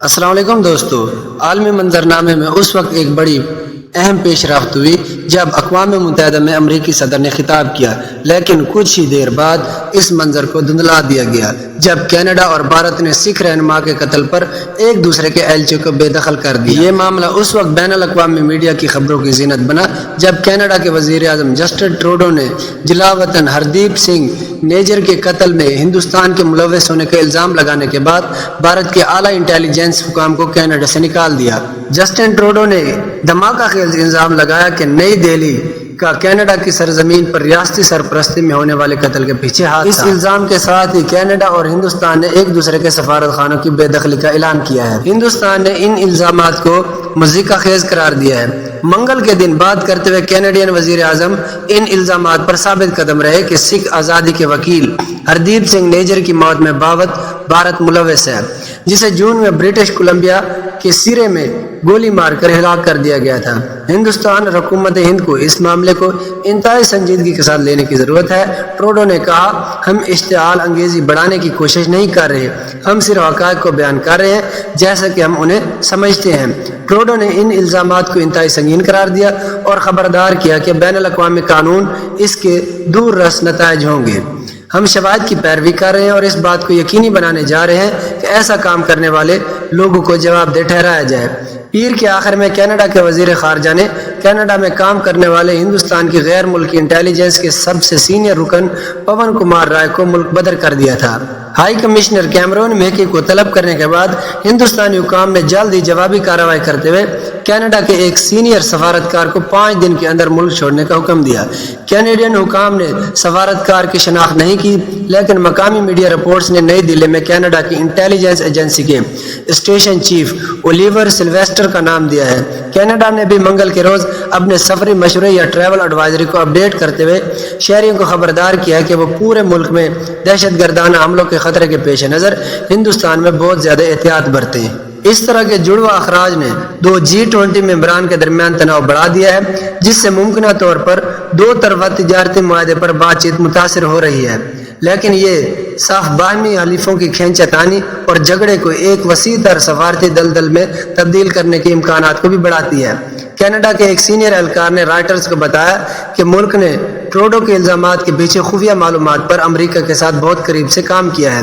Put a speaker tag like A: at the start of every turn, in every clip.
A: السلام علیکم دوستو، عالمی منظرنامے میں اس وقت ایک بڑی اہم پیش رفت ہوئی جب اقوام متحدہ میں امریکی صدر نے خطاب کیا، لیکن کچھ ہی دیر بعد اس منظر کو دھندلا دیا گیا جب کینیڈا اور بھارت نے سکھ رہنما کے قتل پر ایک دوسرے کے ایلچیوں کو بے دخل کر دیا۔ یہ معاملہ اس وقت بین الاقوامی میڈیا کی خبروں کی زینت بنا جب کینیڈا کے وزیر اعظم جسٹن ٹروڈو نے جلاوطن ہردیپ سنگھ نیجر کے قتل میں ہندوستان کے ملوث ہونے کا الزام لگانے کے بعد بھارت کے اعلیٰ انٹیلیجنس حکام کو کینیڈا سے نکال دیا۔ جسٹن ٹروڈو نے دھماکہ خیز الزام لگایا کہ نئی دہلی کا کینیڈا کی سرزمین پر ریاستی سرپرستی میں ہونے والے قتل کے پیچھے ہاتھ تھا۔ اس الزام کے ساتھ ہی کینیڈا اور ہندوستان نے ایک دوسرے کے سفارت خانوں کی بے دخلی کا اعلان کیا ہے۔ ہندوستان نے ان الزامات کو مضحکہ خیز قرار دیا ہے۔ منگل کے دن بات کرتے ہوئے کینیڈین وزیر اعظم ان الزامات پر ثابت قدم رہے کہ سکھ آزادی کے وکیل ہردیپ سنگھ نیجر کی موت میں بھارت ملوث ہے، جسے جون میں برٹش کولمبیا کے سرے میں گولی مار کر ہلاک کر دیا گیا تھا۔ ہندوستان اور حکومت ہند کو اس معاملے کو انتہائی سنجیدگی کے ساتھ لینے کی ضرورت ہے۔ ٹروڈو نے کہا، ہم اشتعال انگیزی بڑھانے کی کوشش نہیں کر رہے، ہم صرف حقائق کو بیان کر رہے ہیں جیسا کہ ہم انہیں سمجھتے ہیں۔ ٹروڈو نے ان الزامات کو انتہائی سنگین قرار دیا اور خبردار کیا کہ بین الاقوامی قانون اس کے دور رس نتائج ہوں گے۔ ہم شواہد کی پیروی کر رہے ہیں اور اس بات کو یقینی بنانے جا رہے ہیں کہ ایسا کام کرنے والے لوگوں کو جواب دہ ٹھہرایا جائے۔ پیر کے آخر میں کینیڈا کے وزیر خارجہ نے کینیڈا میں کام کرنے والے ہندوستان کی غیر ملکی انٹیلیجنس کے سب سے سینئر رکن پون کمار رائے کو ملک بدر کر دیا تھا۔ ہائی کمشنر کیمرون میکی کو طلب کرنے کے بعد ہندوستانی حکام نے جلد ہی جوابی کارروائی کرتے ہوئے کینیڈا کے ایک سینئر سفارتکار کو 5 دن کے اندر ملک چھوڑنے کا حکم دیا۔ کینیڈین حکام نے سفارتکار کی شناخت نہیں کی، لیکن مقامی میڈیا رپورٹس نے نئی دلی میں کینیڈا کی انٹیلیجنس ایجنسی کے اسٹیشن چیف اولیور سلویسٹر کا نام دیا ہے۔ کینیڈا نے بھی منگل کے روز اپنے سفری مشورے یا ٹریول ایڈوائزری کو اپڈیٹ کرتے ہوئے شہریوں کو خبردار کیا کہ وہ پورے ملک میں دہشت گردانہ حملوں کے خطرے کے پیش نظر ہندوستان میں بہت زیادہ احتیاط برتیں۔ اس طرح کے جڑواں اخراج نے 2 G20 ممبران کے درمیان تناؤ بڑھا دیا ہے، جس سے ممکنہ طور پر 2 طرفہ تجارتی معاہدے پر بات چیت متاثر ہو رہی ہے، لیکن یہ صاف باہمی حلیفوں کی کھینچا تانی اور جھگڑے کو ایک وسیع تر سفارتی دلدل میں تبدیل کرنے کے امکانات کو بھی بڑھاتی ہے۔ کینیڈا کے ایک سینئر اہلکار نے رائٹرز کو بتایا کہ ملک نے ٹروڈو کے الزامات کے پیچھے خفیہ معلومات پر امریکہ کے ساتھ بہت قریب سے کام کیا ہے۔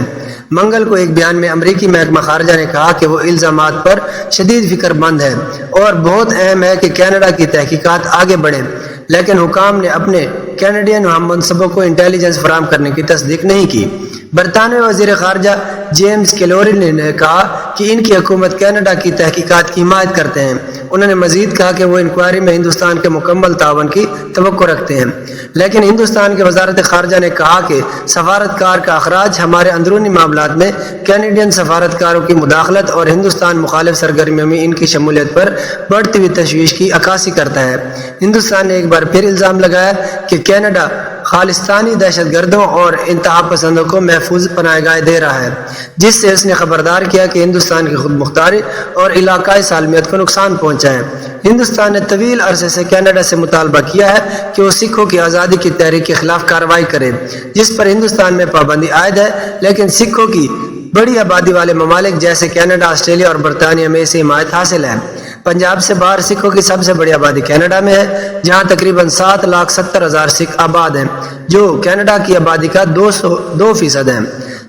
A: منگل کو ایک بیان میں امریکی محکمہ خارجہ نے کہا کہ وہ الزامات پر شدید فکر مند ہے اور بہت اہم ہے کہ کینیڈا کی تحقیقات آگے بڑھیں، لیکن حکام نے اپنے کینیڈین ہم منصبوں کو انٹیلیجنس فراہم کرنے کی تصدیق نہیں کی۔ برطانوی وزیر خارجہ جیمز کیلوری نے کہا کہ ان کی حکومت کینیڈا کی تحقیقات کی حمایت کرتے ہیں۔ انہوں نے مزید کہا کہ وہ انکوائری میں ہندوستان کے مکمل تعاون کی توقع رکھتے ہیں، لیکن ہندوستان کی وزارت خارجہ نے کہا کہ سفارتکار کا اخراج ہمارے اندرونی معاملات میں کینیڈین سفارتکاروں کی مداخلت اور ہندوستان مخالف سرگرمیوں میں ان کی شمولیت پر بڑھتی ہوئی تشویش کی عکاسی کرتا ہے۔ ہندوستان نے ایک بار پھر الزام لگایا کہ کینیڈا خالصتانی دہشت گردوں اور انتہا پسندوں کو محفوظ پناہ گاہ دے رہا ہے، جس سے اس نے خبردار کیا کہ ہندوستان کی خود مختاری اور علاقائی سالمیت کو نقصان پہنچا ہے۔ ہندوستان نے طویل عرصے سے کینیڈا سے مطالبہ کیا ہے کہ وہ سکھوں کی آزادی کی تحریک کے خلاف کارروائی کرے، جس پر ہندوستان میں پابندی عائد ہے، لیکن سکھوں کی بڑی آبادی والے ممالک جیسے کینیڈا، آسٹریلیا اور برطانیہ میں اسے حمایت حاصل ہے۔ پنجاب سے باہر سکھوں کی سب سے بڑی آبادی کینیڈا میں ہے، جہاں تقریباً 7,70,000 سکھ آباد ہیں، جو کینیڈا کی آبادی کا 2% ہیں۔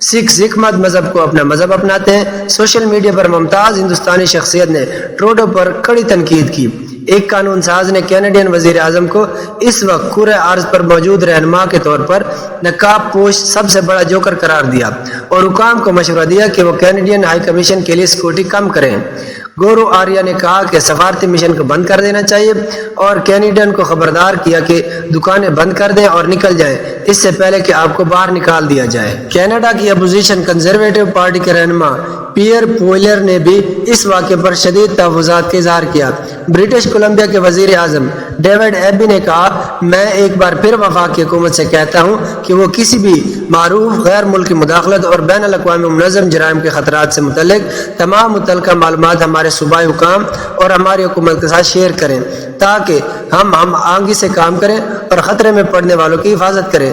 A: سکھ مت مذہب کو اپنا مذہب اپناتے ہیں۔ سوشل میڈیا پر ممتاز ہندوستانی شخصیت نے ٹروڈو پر کڑی تنقید کی۔ ایک قانون ساز نے کینیڈین وزیر اعظم کو اس وقت کرۂ ارض پر موجود رہنما کے طور پر نقاب پوش سب سے بڑا جوکر قرار دیا اور حکام کو مشورہ دیا کہ وہ کینیڈین ہائی کمیشن کے لیے سیکورٹی کم کریں۔ گورو آریہ نے کہا کہ سفارتی مشن کو بند کر دینا چاہیے اور کینیڈین کو خبردار کیا کہ دکانیں بند کر دیں اور نکل جائیں اس سے پہلے کہ آپ کو باہر نکال دیا جائے۔ کینیڈا کی اپوزیشن کنزرویٹو پارٹی کے رہنما پیئر پویلر نے بھی اس واقعے پر شدید تحفظات کا اظہار کیا۔ برٹش کولمبیا کے وزیر اعظم ڈیوڈ ایبی نے کہا، میں ایک بار پھر وفاقی حکومت سے کہتا ہوں کہ وہ کسی بھی معروف غیر ملکی مداخلت اور بین الاقوامی منظم جرائم کے خطرات سے متعلق تمام متعلقہ معلومات ہمارے صوبائی حکام اور ہماری حکومت کے ساتھ شیئر کریں تاکہ ہم آہنگی سے کام کریں اور خطرے میں پڑنے والوں کی حفاظت کریں۔